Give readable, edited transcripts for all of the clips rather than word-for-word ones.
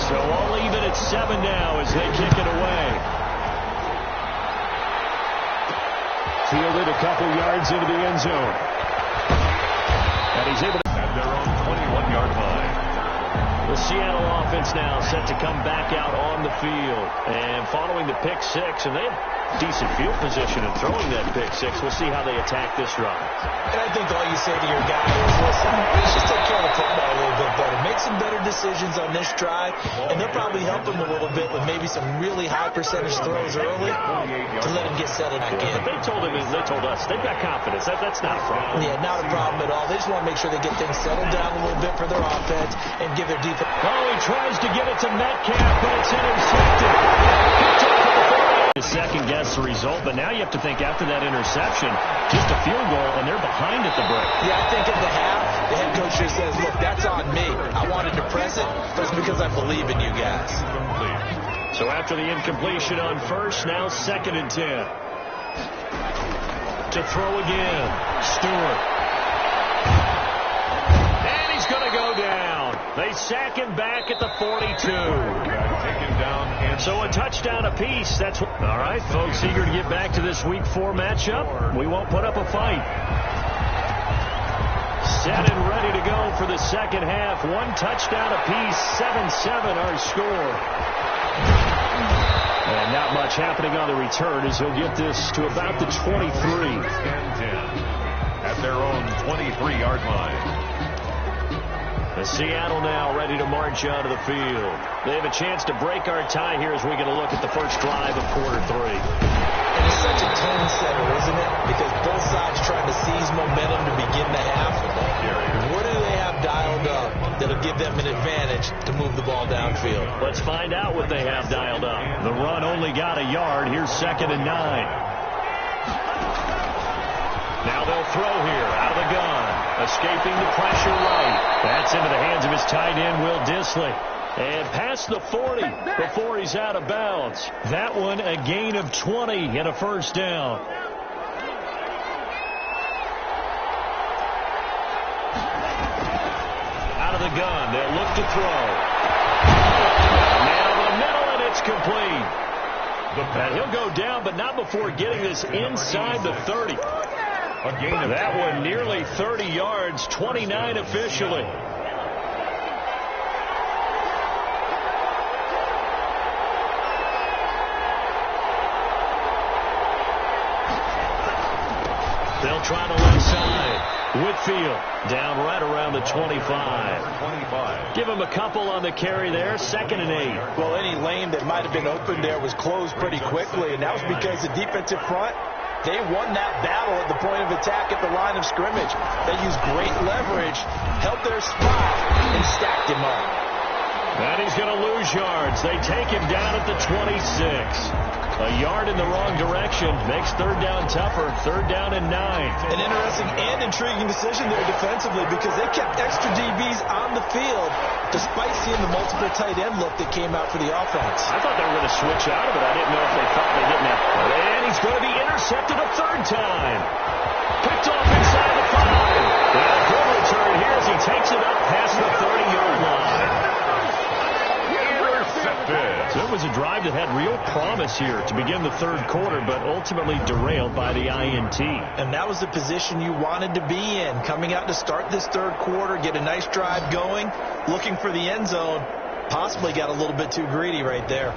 So all even at 7 now as they kick it away. Fielded a couple yards into the end zone. And he's able to at their own 21-yard line. The Seattle offense now set to come back out on the field. And following the pick six, and they have decent field position in throwing that pick six. We'll see how they attack this run. And I think all you say to your guy is, listen, let's just take care of the football a little bit better. Make some better decisions on this drive, and they'll probably help him a little bit with maybe some really high percentage throws early to let him get settled back in. But they told us, they've got confidence. That's not a problem. Yeah, not a problem at all. They just want to make sure they get things settled down a little bit for their offense and give their defense. Oh, he tries to get it to Metcalf, but it's intercepted. To second guess the result, but now you have to think after that interception, just a field goal, and they're behind at the break. Yeah, I think at the half, the head coach just says, look, that's on me. I wanted to press it, but it's because I believe in you guys. So after the incompletion on first, now 2nd and 10. To throw again, Stewart. And he's going to go down. They sack him back at the 42. Taken down and so a touchdown apiece. That's all right, folks. Eager to get back to this Week 4 matchup. We won't put up a fight. Set and ready to go for the second half. One touchdown apiece. 7-7 our score. And not much happening on the return as he'll get this to about the 23. 10 at their own 23-yard line. The Seattle now ready to march out of the field. They have a chance to break our tie here as we get a look at the first drive of quarter 3. And it's such a tone setter, isn't it? Because both sides trying to seize momentum to begin the half. What do they have dialed up that'll give them an advantage to move the ball downfield? Let's find out what they have dialed up. The run only got a yard. Here's 2nd and 9. Now they'll throw here out of the gun. Escaping the pressure right. That's into the hands of his tight end, Will Dissly. And past the 40 before he's out of bounds. That one a gain of 20 and a first down. Out of the gun. They'll look to throw. Man over the middle, and it's complete. And he'll go down, but not before getting this inside the 30. That one nearly 30 yards, 29 officially. They'll try the left side. Whitfield down right around the 25. Give him a couple on the carry there. 2nd and 8. Well, any lane that might have been open there was closed pretty quickly, and that was because the defensive front, they won that battle at the point of attack at the line of scrimmage. They used great leverage, held their spot, and stacked him up. And he's going to lose yards. They take him down at the 26. A yard in the wrong direction makes 3rd down tougher. 3rd down and 9. An interesting and intriguing decision there defensively because they kept extra DBs on the field despite seeing the multiple tight end look that came out for the offense. I thought they were going to switch out of it. I didn't know if they thought they didn't have. And he's going to be intercepted a 3rd time. Picked off inside the 5. And a good return here as he takes it up past the 30-yard line. So it was a drive that had real promise here to begin the 3rd quarter, but ultimately derailed by the INT. And that was the position you wanted to be in, coming out to start this 3rd quarter, get a nice drive going, looking for the end zone. Possibly got a little bit too greedy right there.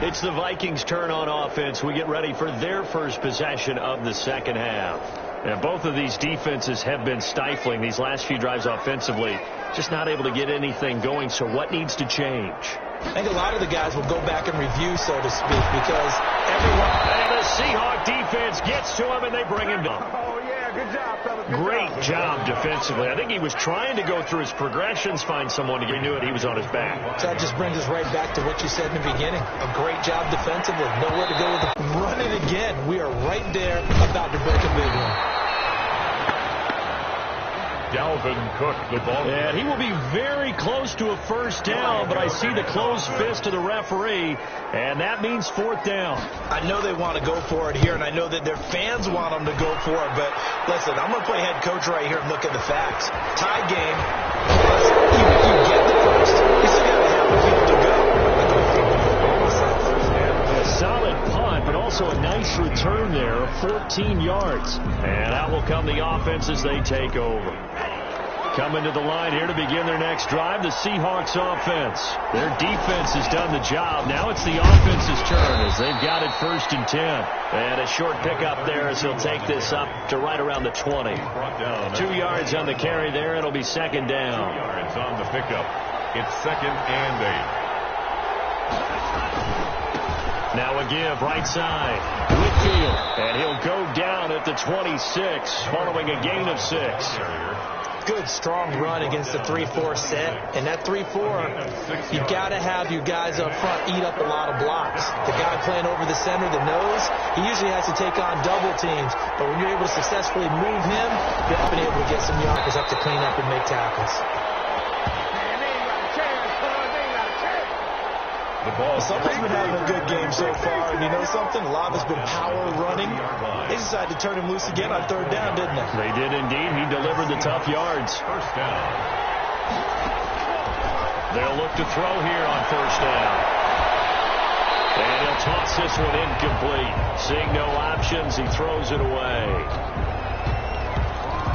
It's the Vikings' turn on offense. We get ready for their first possession of the second half. And both of these defenses have been stifling these last few drives offensively. Just not able to get anything going, so what needs to change? I think a lot of the guys will go back and review, so to speak, because everyone... And the Seahawk defense gets to him, and they bring him down. Oh, yeah, good job, fellas. Great job defensively. I think he was trying to go through his progressions, find someone to get. He knew it. He was on his back. So that just brings us right back to what you said in the beginning. A great job defensively. Nowhere to go with it. Run it again. We are right there about to break a big one. Dalvin Cook, the ball. And he will be very close to a first down, but I see the closed fist of the referee, and that means 4th down. I know they want to go for it here, and I know that their fans want them to go for it, but listen, I'm going to play head coach right here and look at the facts. Tie game, plus you get the first. You still got a half a field to go. 14 yards. And out will come the offense as they take over. Coming to the line here to begin their next drive, the Seahawks offense. Their defense has done the job. Now it's the offense's turn as they've got it 1st and 10. And a short pickup there as he'll take this up to right around the 20. 2 yards on the carry there. It'll be 2nd down. 2 yards on the pickup. It's 2nd and 8. Now a give right side. Whitfield. And he'll go down at the 26 following a gain of 6. Good, strong run against the 3-4 set. And that 3-4, you've got to have you guys up front eat up a lot of blocks. The guy playing over the center, the nose, he usually has to take on double teams. But when you're able to successfully move him, you're often able to get some yonkers up to clean up and make tackles. Somebody's been having a good game so far, and you know something? A lot of it's been power running. They decided to turn him loose again on 3rd down, didn't they? They did indeed. He delivered the tough yards. 1st down. They'll look to throw here on 1st down. And he'll toss this one incomplete. Seeing no options, he throws it away.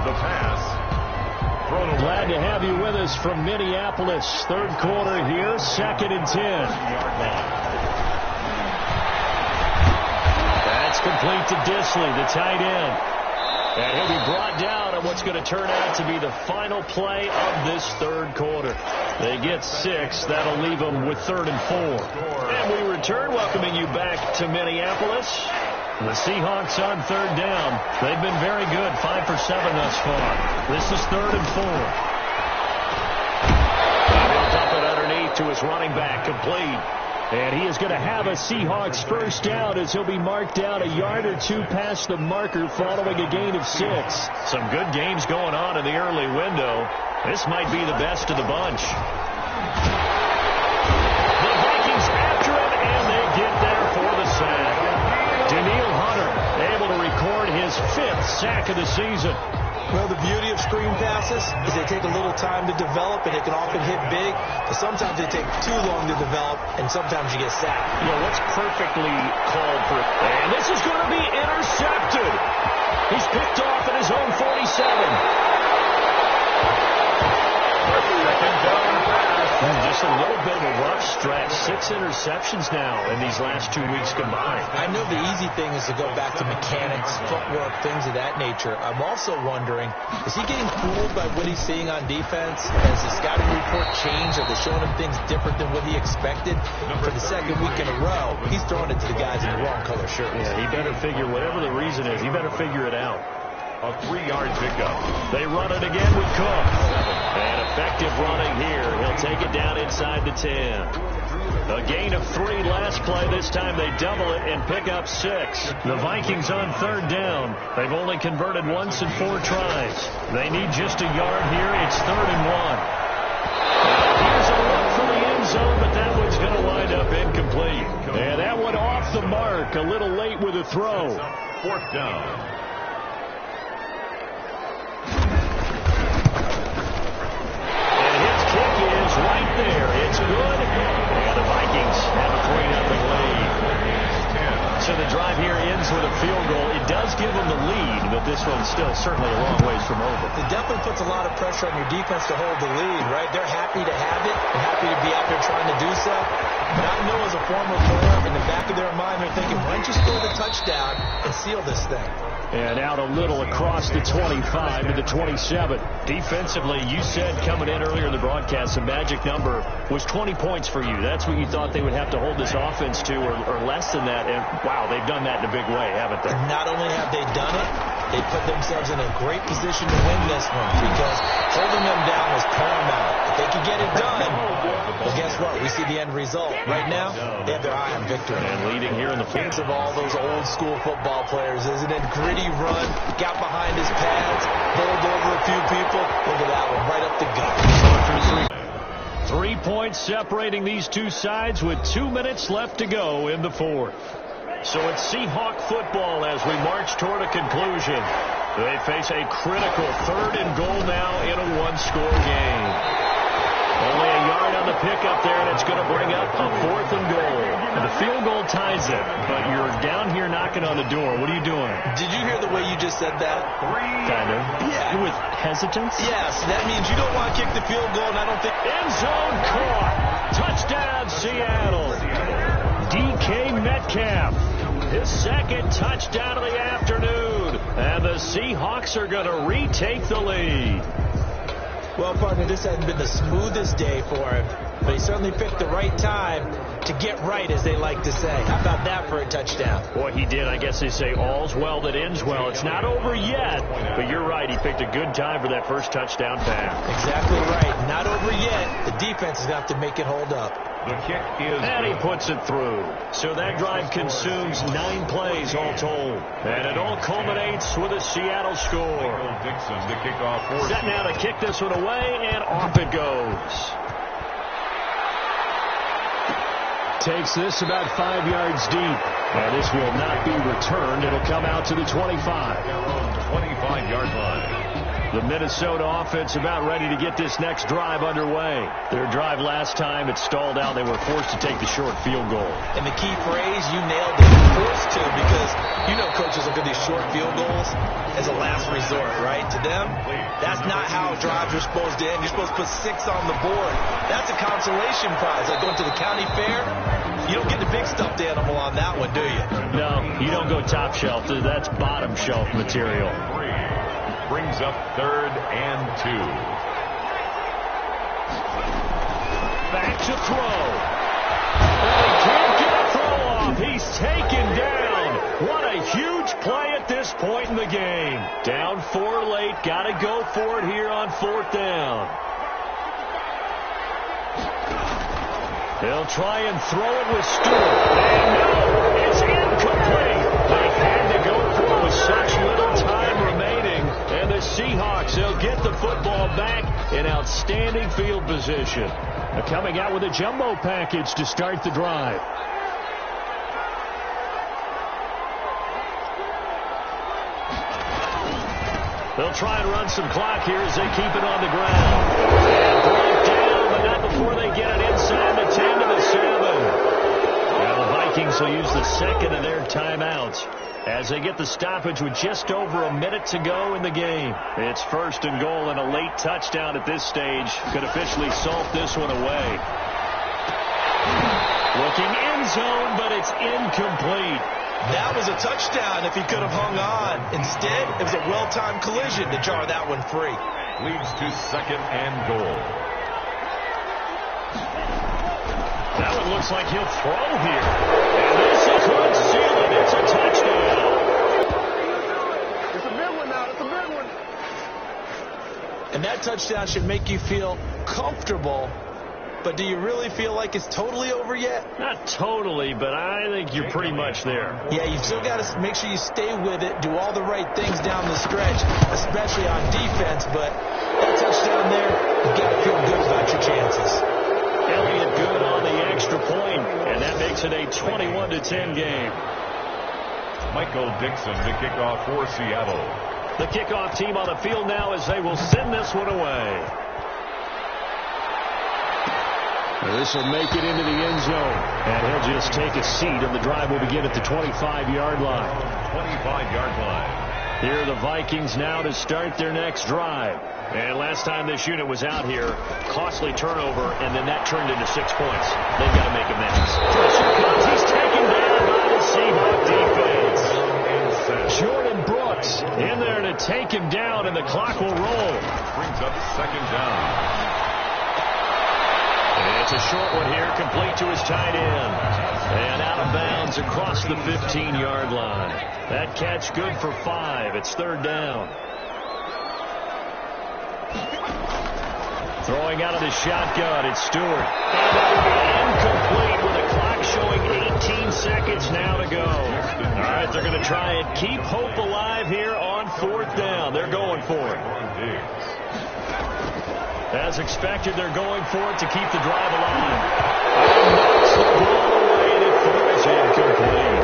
The pass. Glad to have you with us from Minneapolis. 3rd quarter here, 2nd and 10. That's complete to Disley, the tight end. And he'll be brought down on what's going to turn out to be the final play of this 3rd quarter. They get 6. That'll leave them with 3rd and 4. And we return, welcoming you back to Minneapolis. The Seahawks on 3rd down. They've been very good, 5 for 7 thus far. This is 3rd and 4. And he'll dump it underneath to his running back, complete. And he is going to have a Seahawks 1st down as he'll be marked down a yard or 2 past the marker following a gain of 6. Some good games going on in the early window. This might be the best of the bunch. The Vikings after him, and they get there for the sack. Daniil Hunter able to record his 5th sack of the season. Well, the beauty of screen passes is they take a little time to develop, and they can often hit big, but sometimes they take too long to develop, and sometimes you get sacked. You know, what's perfectly called for? And this is going to be intercepted. He's picked off at his own 47. 2nd down pass. Just a little bit of a rough stretch. 6 interceptions now in these last 2 weeks combined. I know the easy thing is to go back to mechanics, footwork, things of that nature. I'm also wondering, is he getting fooled by what he's seeing on defense? Has the scouting report changed? Are they showing him things different than what he expected? For the 2nd week in a row, he's throwing it to the guys in the wrong color shirts. Yeah, he better figure, whatever the reason is, he better figure it out. A 3-yard pickup. They run it again with Cook. And effective running here. He'll take it down inside the 10. A gain of 3 last play. This time they double it and pick up 6. The Vikings on 3rd down. They've only converted once in 4 tries. They need just a yard here. It's 3rd and 1. Here's a look for the end zone, but that one's going to wind up incomplete. And that one off the mark. A little late with a throw. 4th down. Right there. It's good. And the Vikings have a 3-0 lead. So the drive here ends with a field goal. It does give them the lead, but this one's still certainly a long ways from over. It definitely puts a lot of pressure on your defense to hold the lead, right? They're happy to have it and happy to be out there trying to do so. But I know as a former player, in the back of their mind, they're thinking, why don't you score the touchdown and seal this thing? And out a little across the 25 to the 27. Defensively, you said coming in earlier in the broadcast, the magic number was 20 points for you. That's what you thought they would have to hold this offense to, or less than that. And, wow, they've done that in a big way, haven't they? Not only have they done it, they put themselves in a great position to win this one because holding them down was paramount. If they could get it done, well, guess what? We see the end result. Right now, they have their eye on victory. And leading here in the Think of all those old school football players, isn't it? Gritty run, got behind his pads, bowled over a few people. Look at that one, right up the gut. 3 points separating these two sides with 2 minutes left to go in the 4th. So it's Seahawk football as we march toward a conclusion. They face a critical 3rd and goal now in a 1-score game. Only a yard on the pickup there, and it's going to bring up a 4th and goal. And the field goal ties it, but you're down here knocking on the door. What are you doing? Did you hear the way you just said that? Kind of. Yeah. With hesitance? Yes, that means you don't want to kick the field goal, and I don't think... End zone caught. Touchdown, Seattle. DK Metcalf. His second touchdown of the afternoon. And the Seahawks are going to retake the lead. Well, partner, this hasn't been the smoothest day for him, but he certainly picked the right time to get right, as they like to say. How about that for a touchdown? Boy, he did. I guess they say all's well that ends well. It's not over yet, but you're right. He picked a good time for that first touchdown pass. Exactly right. Not over yet. The defense is going to have to make it hold up. The kick is And he puts it through. So that drive consumes 9 plays all told. And it all culminates with a Seattle score. Michael Dixon to kick off for Set now to kick this one away, and off it goes. Takes this about 5 yards deep. And this will not be returned. It'll come out to the 25. 25-yard line. The Minnesota offense about ready to get this next drive underway. Their drive last time, it stalled out. They were forced to take the short field goal. And the key phrase, you nailed it, forced to, because you know coaches look at these short field goals as a last resort, right? To them, that's not how drives are supposed to end. You're supposed to put 6 on the board. That's a consolation prize. Like going to the county fair, you don't get the big stuffed animal on that one, do you? No, you don't go top shelf. That's bottom shelf material. Brings up 3rd and 2. Back to throw. And he can't get a throw off. He's taken down. What a huge play at this point in the game. Down 4 late. Got to go for it here on 4th down. They'll try and throw it with Stewart. And no, it's incomplete. They had to go for it with such little time remaining. And the Seahawks, they'll get the football back in outstanding field position. They're coming out with a jumbo package to start the drive. They'll try and run some clock here as they keep it on the ground. And brought down, but not before they get it inside the 10 to the 7. Now the Vikings will use the second of their timeouts as they get the stoppage with just over a minute to go in the game. It's 1st and goal, and a late touchdown at this stage could officially salt this one away. Looking end zone, but it's incomplete. That was a touchdown if he could have hung on. Instead, it was a well-timed collision to jar that one free. Leads to 2nd and goal. That one looks like he'll throw here. And this could seal it. It's a touchdown. It's a big one now. It's a big one. And that touchdown should make you feel comfortable. But do you really feel like it's totally over yet? Not totally, but I think you're pretty much there. Yeah, you've still got to make sure you stay with it, do all the right things down the stretch, especially on defense. But that touchdown there, you've got to feel good about your chances. Elliott good on the extra point, and that makes it a 21-10 game. Michael Dixon to kick off for Seattle. The kickoff team on the field now as they will send this one away. This will make it into the end zone. And he'll just take a seat, and the drive will begin at the 25-yard line. 25-yard line. Here are the Vikings now to start their next drive. And last time this unit was out here, costly turnover, and then that turned into 6 points. They've got to make amends. He's taken down by the Seahawks defense. Jordan Brooks in there to take him down, and the clock will roll. Brings up 2nd down. It's a short one here, complete to his tight end. And out of bounds across the 15-yard line. That catch good for 5. It's 3rd down. Throwing out of the shotgun, it's Stewart. And that'll be incomplete with the clock showing 18 seconds now to go. All right, they're going to try and keep hope alive here on 4th down. They're going for it. As expected, they're going for it to keep the drive alive. And knocks the ball away, and it throws incomplete.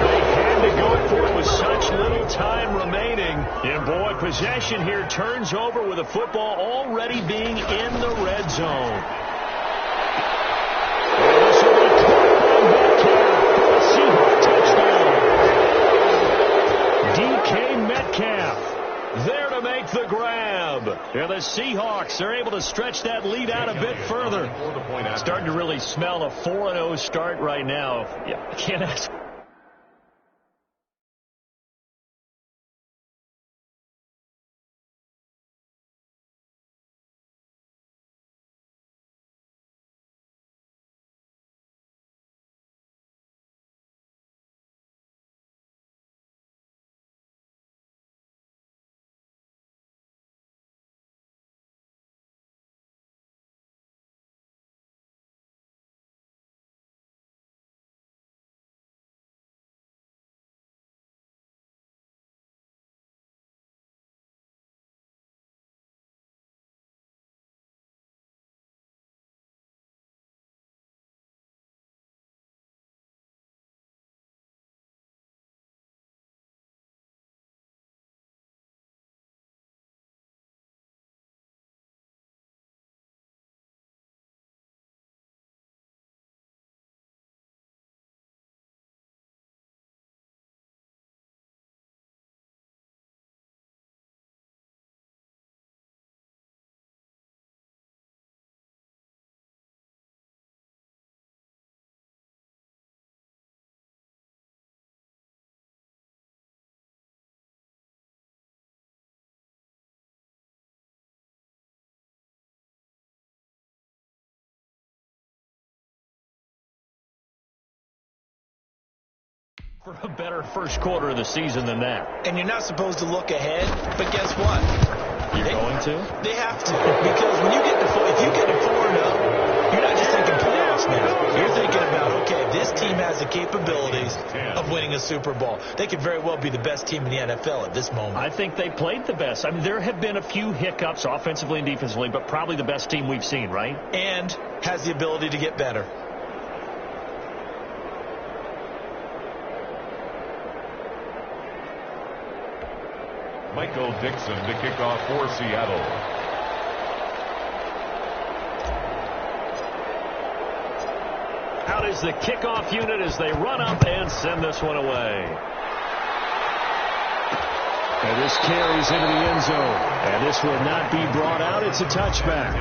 They had to go for it with such little time remaining. And boy, possession here turns over with the football already being in the red zone. And this will be caught by Metcalf. Metcalf. There to make the grab. And the Seahawks are able to stretch that lead out a bit further. Starting to really smell a 4-0 start right now. Yeah, I can't ask. For a better first quarter of the season than that. And you're not supposed to look ahead, but guess what? You're going to? They have to. Because when you get to if you get to 4-0, you're not just thinking playoffs now. You're thinking about, okay, this team has the capabilities of winning a Super Bowl. They could very well be the best team in the NFL at this moment. I think they played the best. I mean, there have been a few hiccups offensively and defensively, but probably the best team we've seen, right? And has the ability to get better. Michael Dixon to kick off for Seattle. Out is the kickoff unit as they run up and send this one away. And this carries into the end zone. And this will not be brought out. It's a touchback.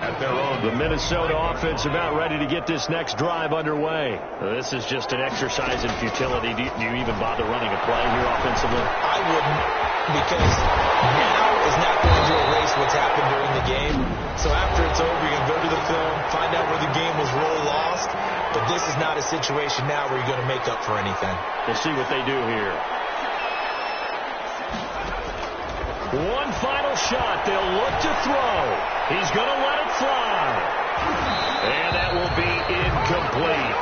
At their own. The Minnesota offense about ready to get this next drive underway. This is just an exercise in futility. Do you even bother running a play here offensively? I wouldn't, because now is not going to erase what's happened during the game. So after it's over, you're going to go to the film, find out where the game was really lost. But this is not a situation now where you're going to make up for anything. We'll see what they do here. One final shot. They'll look to throw. He's going to let it fly. And that will be incomplete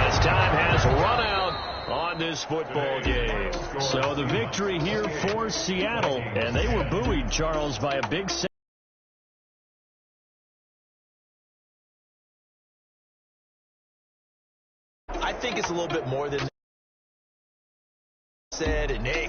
as time has run out on this football game. So the victory here for Seattle. And they were buoyed, Charles, by a big set. I think it's a little bit more than said. And hey,